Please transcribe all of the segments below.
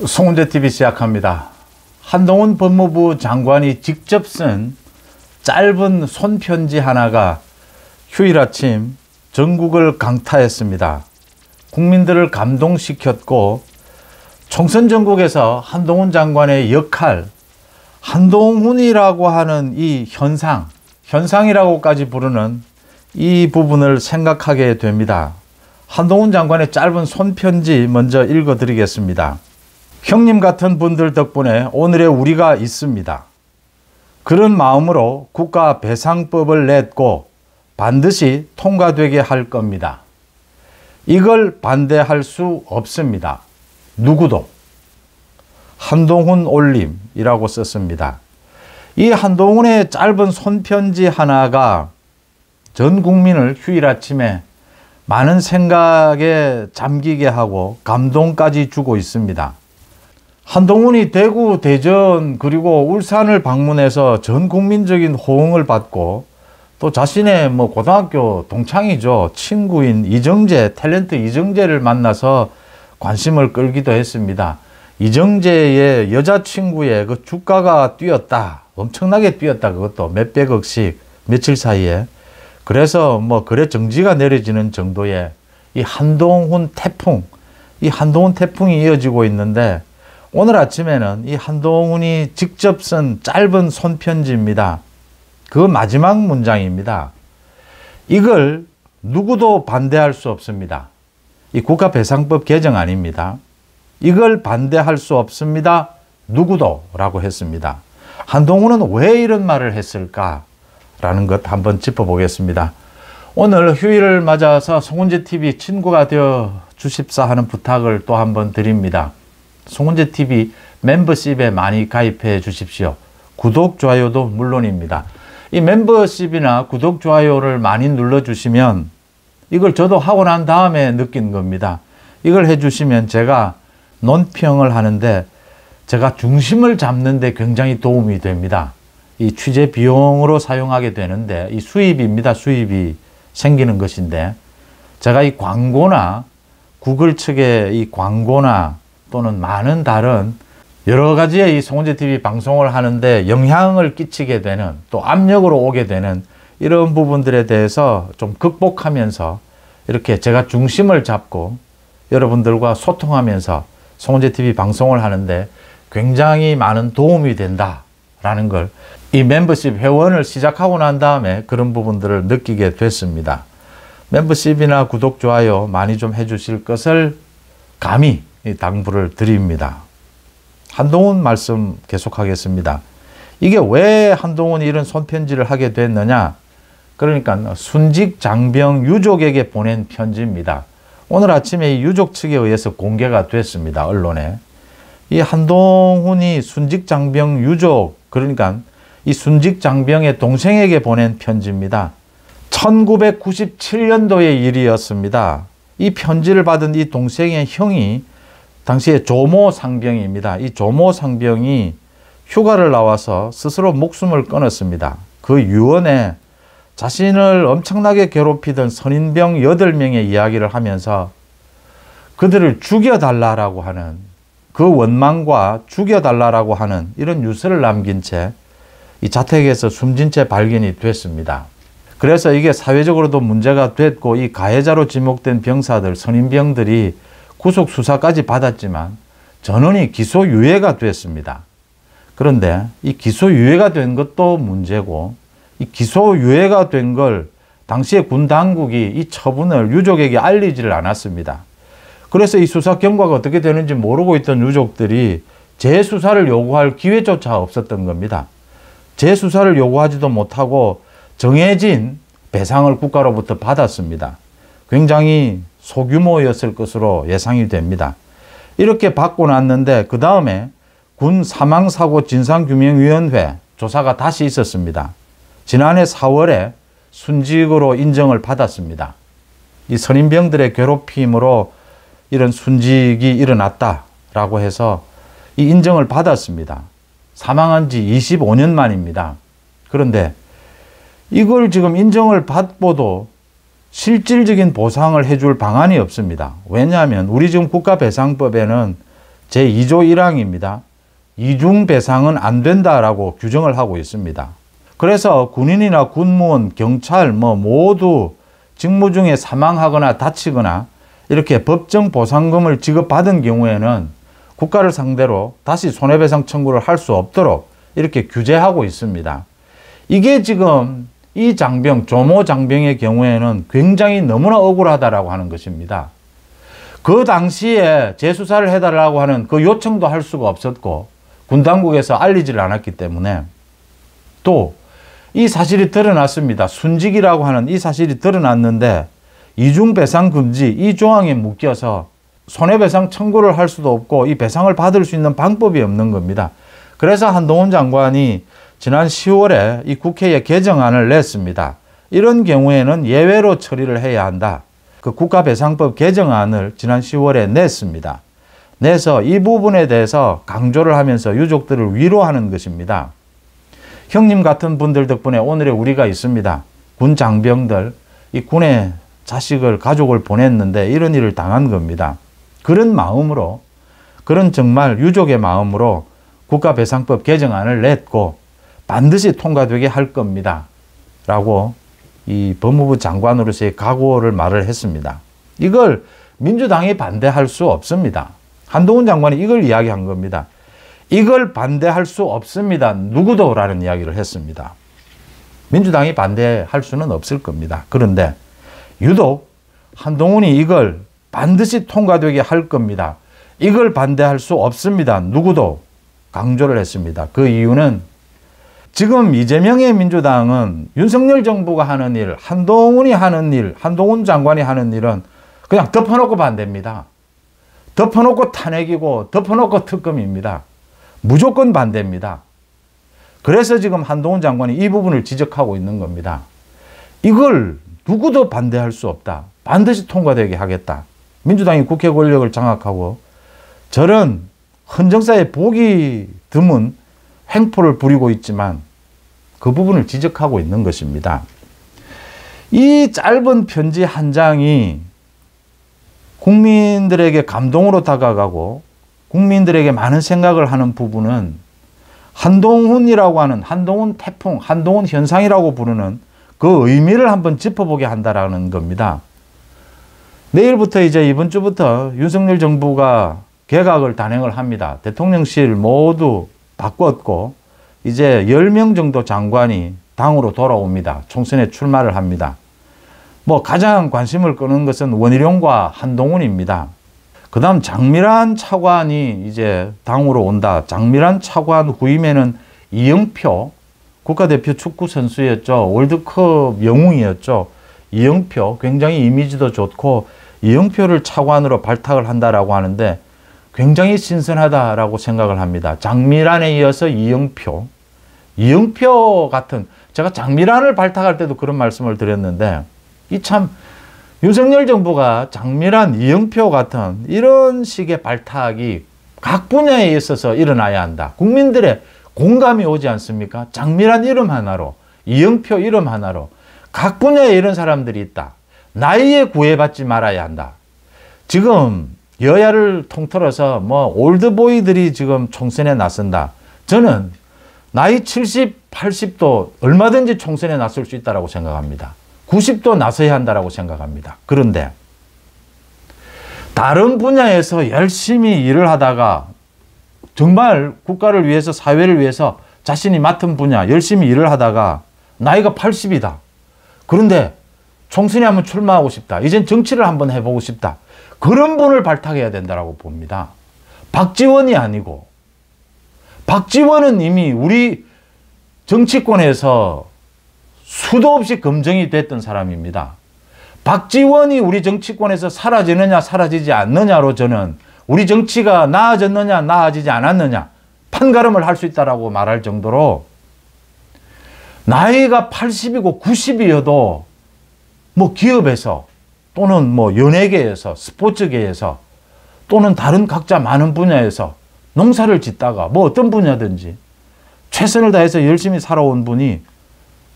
송은재TV 시작합니다. 한동훈 법무부 장관이 직접 쓴 짧은 손편지 하나가 휴일 아침 전국을 강타했습니다. 국민들을 감동시켰고 총선 전국에서 한동훈 장관의 역할, 한동훈이라고 하는 이 현상이라고까지 부르는 이 부분을 생각하게 됩니다. 한동훈 장관의 짧은 손편지 먼저 읽어드리겠습니다. 형님 같은 분들 덕분에 오늘의 우리가 있습니다. 그런 마음으로 국가 배상법을 냈고 반드시 통과되게 할 겁니다. 이걸 반대할 수 없습니다. 누구도. 한동훈 올림이라고 썼습니다. 이 한동훈의 짧은 손편지 하나가 전 국민을 휴일 아침에 많은 생각에 잠기게 하고 감동까지 주고 있습니다. 한동훈이 대구, 대전 그리고 울산을 방문해서 전 국민적인 호응을 받고 또 자신의 고등학교 동창이죠. 친구인 이정재, 탤런트 이정재를 만나서 관심을 끌기도 했습니다. 이정재의 여자친구의 그 주가가 뛰었다. 엄청나게 뛰었다. 그것도 몇백억씩 며칠 사이에. 그래서 거래 정지가 내려지는 정도의 이 한동훈 태풍이 이어지고 있는데 오늘 아침에는 이 한동훈이 직접 쓴 짧은 손편지입니다. 그 마지막 문장입니다. 이걸 누구도 반대할 수 없습니다. 이 국가배상법 개정 아닙니다. 이걸 반대할 수 없습니다. 누구도 라고 했습니다. 한동훈은 왜 이런 말을 했을까라는 것 한번 짚어보겠습니다. 오늘 휴일을 맞아서 송은재TV 친구가 되어 주십사 하는 부탁을 또 한번 드립니다. 송은재TV 멤버십에 많이 가입해 주십시오. 구독, 좋아요도 물론입니다. 이 멤버십이나 구독, 좋아요를 많이 눌러주시면 이걸 저도 하고 난 다음에 느낀 겁니다. 이걸 해주시면 제가 논평을 하는데 제가 중심을 잡는 데 굉장히 도움이 됩니다. 이 취재 비용으로 사용하게 되는데 이 수입입니다. 수입이 생기는 것인데 제가 이 광고나 구글 측의 이 광고나 또는 많은 다른 여러 가지의 이 송은재TV 방송을 하는데 영향을 끼치게 되는 또 압력으로 오게 되는 이런 부분들에 대해서 좀 극복하면서 이렇게 제가 중심을 잡고 여러분들과 소통하면서 송은재TV 방송을 하는데 굉장히 많은 도움이 된다라는 걸 이 멤버십 회원을 시작하고 난 다음에 그런 부분들을 느끼게 됐습니다. 멤버십이나 구독, 좋아요 많이 좀 해주실 것을 감히 당부를 드립니다. 한동훈 말씀 계속하겠습니다. 이게 왜 한동훈이 이런 손편지를 하게 됐느냐? 그러니까 순직 장병 유족에게 보낸 편지입니다. 오늘 아침에 이 유족 측에 의해서 공개가 됐습니다. 언론에. 이 한동훈이 순직 장병 유족, 그러니까 이 순직 장병의 동생에게 보낸 편지입니다. 1997년도의 일이었습니다. 이 편지를 받은 이 동생의 형이 당시에 조모 상병입니다. 이 조모 상병이 휴가를 나와서 스스로 목숨을 끊었습니다. 그 유언에 자신을 엄청나게 괴롭히던 선인병 8명의 이야기를 하면서 그들을 죽여달라고 하는 그 원망과 죽여달라고 하는 이런 유서를 남긴 채 이 자택에서 숨진 채 발견이 됐습니다. 그래서 이게 사회적으로도 문제가 됐고 이 가해자로 지목된 병사들, 선임병들이 구속 수사까지 받았지만 전원이 기소유예가 됐습니다. 그런데 이 기소유예가 된 것도 문제고 이 기소유예가 된 걸 당시에 군 당국이 이 처분을 유족에게 알리지를 않았습니다. 그래서 이 수사 경과가 어떻게 되는지 모르고 있던 유족들이 재수사를 요구할 기회조차 없었던 겁니다. 재수사를 요구하지도 못하고 정해진 배상을 국가로부터 받았습니다. 굉장히 소규모였을 것으로 예상이 됩니다. 이렇게 받고 났는데 그 다음에 군 사망사고 진상규명위원회 조사가 다시 있었습니다. 지난해 4월에 순직으로 인정을 받았습니다. 이 선임병들의 괴롭힘으로 이런 순직이 일어났다라고 해서 이 인정을 받았습니다. 사망한 지 25년 만입니다. 그런데 이걸 지금 인정을 받고도 실질적인 보상을 해줄 방안이 없습니다. 왜냐하면 우리 지금 국가배상법에는 제2조 1항입니다. 이중배상은 안 된다라고 규정을 하고 있습니다. 그래서 군인이나 군무원, 경찰 모두 직무 중에 사망하거나 다치거나 이렇게 법정 보상금을 지급받은 경우에는 국가를 상대로 다시 손해배상 청구를 할 수 없도록 이렇게 규제하고 있습니다. 이게 지금 이 장병, 조모 장병의 경우에는 굉장히 너무나 억울하다라고 하는 것입니다. 그 당시에 재수사를 해달라고 하는 그 요청도 할 수가 없었고 군 당국에서 알리지를 않았기 때문에 또 이 사실이 드러났습니다. 순직이라고 하는 이 사실이 드러났는데 이중배상 금지 이 조항에 묶여서 손해배상 청구를 할 수도 없고 이 배상을 받을 수 있는 방법이 없는 겁니다. 그래서 한동훈 장관이 지난 10월에 이 국회에 개정안을 냈습니다. 이런 경우에는 예외로 처리를 해야 한다. 그 국가배상법 개정안을 지난 10월에 냈습니다. 내서 이 부분에 대해서 강조를 하면서 유족들을 위로하는 것입니다. 형님 같은 분들 덕분에 오늘의 우리가 있습니다. 군 장병들, 이 군에 자식을, 가족을 보냈는데 이런 일을 당한 겁니다. 그런 마음으로, 그런 정말 유족의 마음으로 국가배상법 개정안을 냈고 반드시 통과되게 할 겁니다. 라고 이 법무부 장관으로서의 각오를 말을 했습니다. 이걸 민주당이 반대할 수 없습니다. 한동훈 장관이 이걸 이야기한 겁니다. 이걸 반대할 수 없습니다. 누구도 라는 이야기를 했습니다. 민주당이 반대할 수는 없을 겁니다. 그런데 유독 한동훈이 이걸 반드시 통과되게 할 겁니다. 이걸 반대할 수 없습니다. 누구도 강조를 했습니다. 그 이유는 지금 이재명의 민주당은 윤석열 정부가 하는 일, 한동훈이 하는 일, 한동훈 장관이 하는 일은 그냥 덮어놓고 반대입니다. 덮어놓고 탄핵이고 덮어놓고 특검입니다. 무조건 반대입니다. 그래서 지금 한동훈 장관이 이 부분을 지적하고 있는 겁니다. 이걸 누구도 반대할 수 없다. 반드시 통과되게 하겠다. 민주당이 국회 권력을 장악하고 저런 헌정사에 보기 드문 행포를 부리고 있지만 그 부분을 지적하고 있는 것입니다. 이 짧은 편지 한 장이 국민들에게 감동으로 다가가고 국민들에게 많은 생각을 하는 부분은 한동훈이라고 하는 한동훈 태풍, 한동훈 현상이라고 부르는 그 의미를 한번 짚어보게 한다라는 겁니다. 내일부터 이제 이번 주부터 윤석열 정부가 개각을 단행을 합니다. 대통령실 모두 바꿨고 이제 10명 정도 장관이 당으로 돌아옵니다. 총선에 출마를 합니다. 가장 관심을 끄는 것은 원희룡과 한동훈입니다. 그 다음 장미란 차관이 이제 당으로 온다. 장미란 차관 후임에는 이영표, 국가대표 축구 선수였죠. 월드컵 영웅이었죠. 이영표, 굉장히 이미지도 좋고 이영표를 차관으로 발탁을 한다라고 하는데 굉장히 신선하다라고 생각을 합니다. 장미란에 이어서 이영표. 이영표 같은, 제가 장미란을 발탁할 때도 그런 말씀을 드렸는데 이 참 윤석열 정부가 장미란, 이영표 같은 이런 식의 발탁이 각 분야에 있어서 일어나야 한다. 국민들의 공감이 오지 않습니까? 장미란 이름 하나로, 이영표 이름 하나로 각 분야에 이런 사람들이 있다. 나이에 구애받지 말아야 한다. 지금 여야를 통틀어서 올드보이들이 지금 총선에 나선다. 저는 나이 70, 80도 얼마든지 총선에 나설 수 있다고 생각합니다. 90도 나서야 한다고 생각합니다. 그런데 다른 분야에서 열심히 일을 하다가 정말 국가를 위해서, 사회를 위해서 자신이 맡은 분야 열심히 일을 하다가 나이가 80이다. 그런데 총선에 한번 출마하고 싶다. 이젠 정치를 한번 해보고 싶다. 그런 분을 발탁해야 된다고 봅니다. 박지원이 아니고, 박지원은 이미 우리 정치권에서 수도 없이 검증이 됐던 사람입니다. 박지원이 우리 정치권에서 사라지느냐 사라지지 않느냐로 저는 우리 정치가 나아졌느냐 나아지지 않았느냐 판가름을 할 수 있다고 말할 정도로 나이가 80이고 90이어도 기업에서 또는 연예계에서 스포츠계에서 또는 다른 각자 많은 분야에서 농사를 짓다가 어떤 분야든지 최선을 다해서 열심히 살아온 분이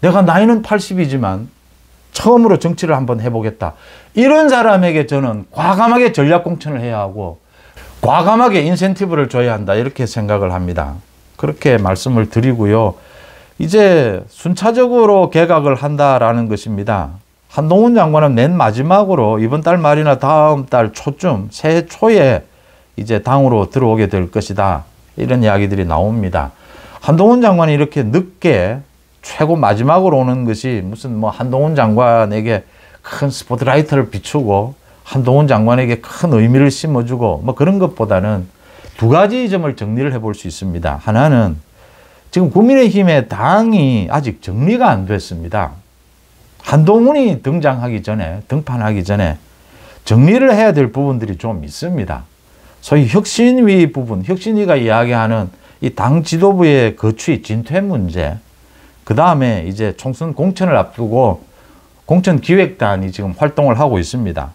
내가 나이는 80이지만 처음으로 정치를 한번 해보겠다. 이런 사람에게 저는 과감하게 전략공천을 해야 하고 과감하게 인센티브를 줘야 한다 이렇게 생각을 합니다. 그렇게 말씀을 드리고요. 이제 순차적으로 개각을 한다라는 것입니다. 한동훈 장관은 맨 마지막으로 이번 달 말이나 다음 달 초쯤 새해 초에 이제 당으로 들어오게 될 것이다. 이런 이야기들이 나옵니다. 한동훈 장관이 이렇게 늦게 최고 마지막으로 오는 것이 무슨 뭐 한동훈 장관에게 큰 스포트라이트를 비추고 한동훈 장관에게 큰 의미를 심어주고 뭐 그런 것보다는 두 가지 점을 정리를 해볼 수 있습니다. 하나는 지금 국민의힘의 당이 아직 정리가 안 됐습니다. 한동훈이 등장하기 전에, 등판하기 전에 정리를 해야 될 부분들이 좀 있습니다. 소위 혁신위 부분, 혁신위가 이야기하는 이 당 지도부의 거취, 진퇴 문제, 그 다음에 이제 총선 공천을 앞두고 공천기획단이 지금 활동을 하고 있습니다.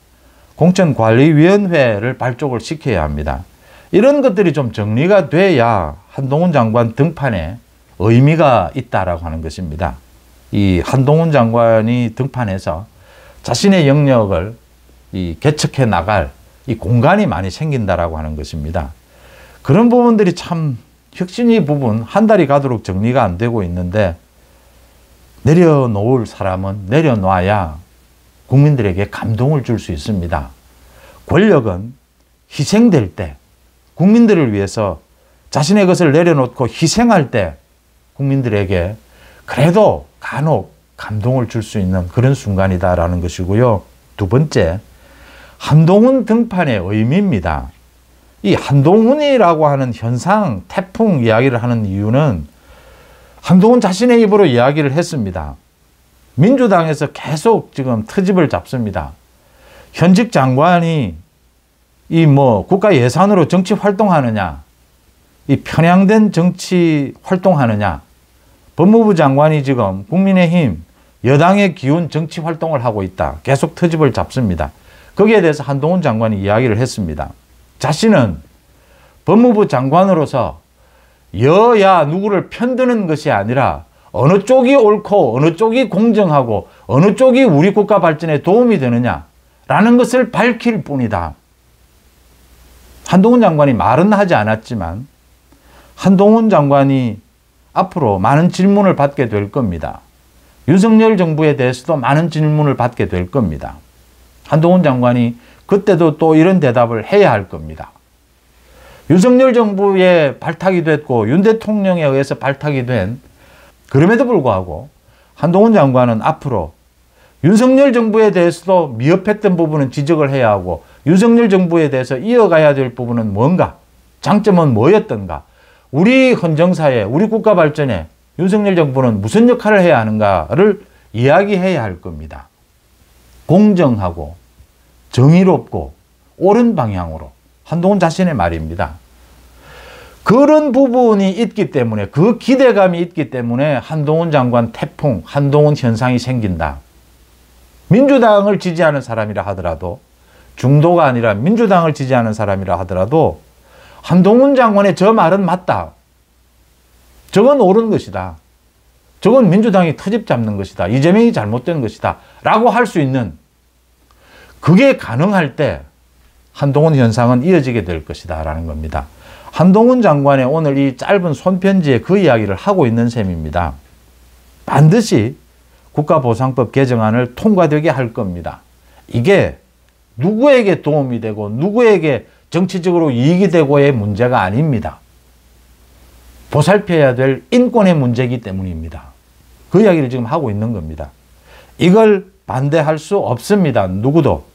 공천관리위원회를 발족을 시켜야 합니다. 이런 것들이 좀 정리가 돼야 한동훈 장관 등판에 의미가 있다라고 하는 것입니다. 이 한동훈 장관이 등판해서 자신의 영역을 개척해 나갈 이 공간이 많이 생긴다라고 하는 것입니다. 그런 부분들이 참 혁신위 부분 한 달이 가도록 정리가 안 되고 있는데 내려놓을 사람은 내려놔야 국민들에게 감동을 줄 수 있습니다. 권력은 희생될 때 국민들을 위해서 자신의 것을 내려놓고 희생할 때 국민들에게 그래도 간혹 감동을 줄 수 있는 그런 순간이다라는 것이고요. 두 번째, 한동훈 등판의 의미입니다. 이 한동훈이라고 하는 현상, 태풍 이야기를 하는 이유는 한동훈 자신의 입으로 이야기를 했습니다. 민주당에서 계속 지금 트집을 잡습니다. 현직 장관이 이 뭐 국가 예산으로 정치 활동하느냐, 이 편향된 정치 활동하느냐, 법무부 장관이 지금 국민의힘 여당의 기운 정치 활동을 하고 있다. 계속 트집을 잡습니다. 거기에 대해서 한동훈 장관이 이야기를 했습니다. 자신은 법무부 장관으로서 여야 누구를 편드는 것이 아니라 어느 쪽이 옳고 어느 쪽이 공정하고 어느 쪽이 우리 국가 발전에 도움이 되느냐라는 것을 밝힐 뿐이다. 한동훈 장관이 말은 하지 않았지만 한동훈 장관이 앞으로 많은 질문을 받게 될 겁니다. 윤석열 정부에 대해서도 많은 질문을 받게 될 겁니다. 한동훈 장관이 그때도 또 이런 대답을 해야 할 겁니다. 윤석열 정부에 발탁이 됐고 윤 대통령에 의해서 발탁이 된 그럼에도 불구하고 한동훈 장관은 앞으로 윤석열 정부에 대해서도 미흡했던 부분은 지적을 해야 하고 윤석열 정부에 대해서 이어가야 될 부분은 뭔가, 장점은 뭐였던가, 우리 헌정사에, 우리 국가 발전에 윤석열 정부는 무슨 역할을 해야 하는가를 이야기해야 할 겁니다. 공정하고 정의롭고 옳은 방향으로 한동훈 자신의 말입니다. 그런 부분이 있기 때문에, 그 기대감이 있기 때문에 한동훈 장관 태풍, 한동훈 현상이 생긴다. 민주당을 지지하는 사람이라 하더라도, 중도가 아니라 민주당을 지지하는 사람이라 하더라도 한동훈 장관의 저 말은 맞다. 저건 옳은 것이다. 저건 민주당이 트집 잡는 것이다. 이재명이 잘못된 것이다. 라고 할 수 있는, 그게 가능할 때 한동훈 현상은 이어지게 될 것이다 라는 겁니다. 한동훈 장관의 오늘 이 짧은 손편지에 그 이야기를 하고 있는 셈입니다. 반드시 국가보상법 개정안을 통과되게 할 겁니다. 이게 누구에게 도움이 되고 누구에게 정치적으로 이익이 되고의 문제가 아닙니다. 보살펴야 될 인권의 문제이기 때문입니다. 그 이야기를 지금 하고 있는 겁니다. 이걸 반대할 수 없습니다. 누구도.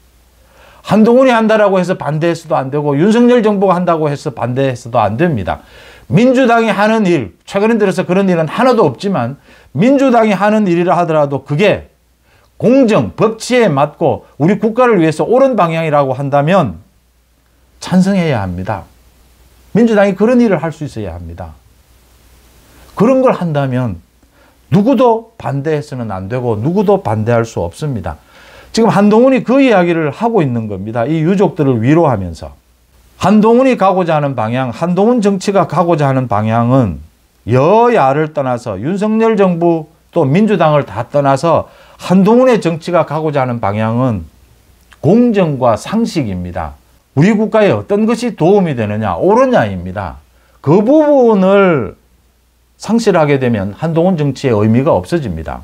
한동훈이 한다라고 해서 반대해서도 안 되고 윤석열 정부가 한다고 해서 반대해서도 안 됩니다. 민주당이 하는 일, 최근에 들어서 그런 일은 하나도 없지만 민주당이 하는 일이라 하더라도 그게 공정, 법치에 맞고 우리 국가를 위해서 옳은 방향이라고 한다면 찬성해야 합니다. 민주당이 그런 일을 할 수 있어야 합니다. 그런 걸 한다면 누구도 반대해서는 안 되고 누구도 반대할 수 없습니다. 지금 한동훈이 그 이야기를 하고 있는 겁니다. 이 유족들을 위로하면서. 한동훈이 가고자 하는 방향, 한동훈 정치가 가고자 하는 방향은 여야를 떠나서 윤석열 정부 또 민주당을 다 떠나서 한동훈의 정치가 가고자 하는 방향은 공정과 상식입니다. 우리 국가에 어떤 것이 도움이 되느냐, 옳으냐입니다. 그 부분을 상실하게 되면 한동훈 정치의 의미가 없어집니다.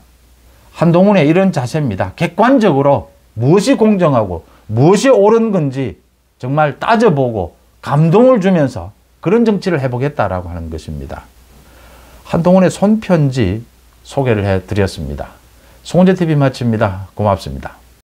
한동훈의 이런 자세입니다. 객관적으로 무엇이 공정하고 무엇이 옳은 건지 정말 따져보고 감동을 주면서 그런 정치를 해보겠다라고 하는 것입니다. 한동훈의 손편지 소개를 해드렸습니다. 송은재TV 마칩니다. 고맙습니다.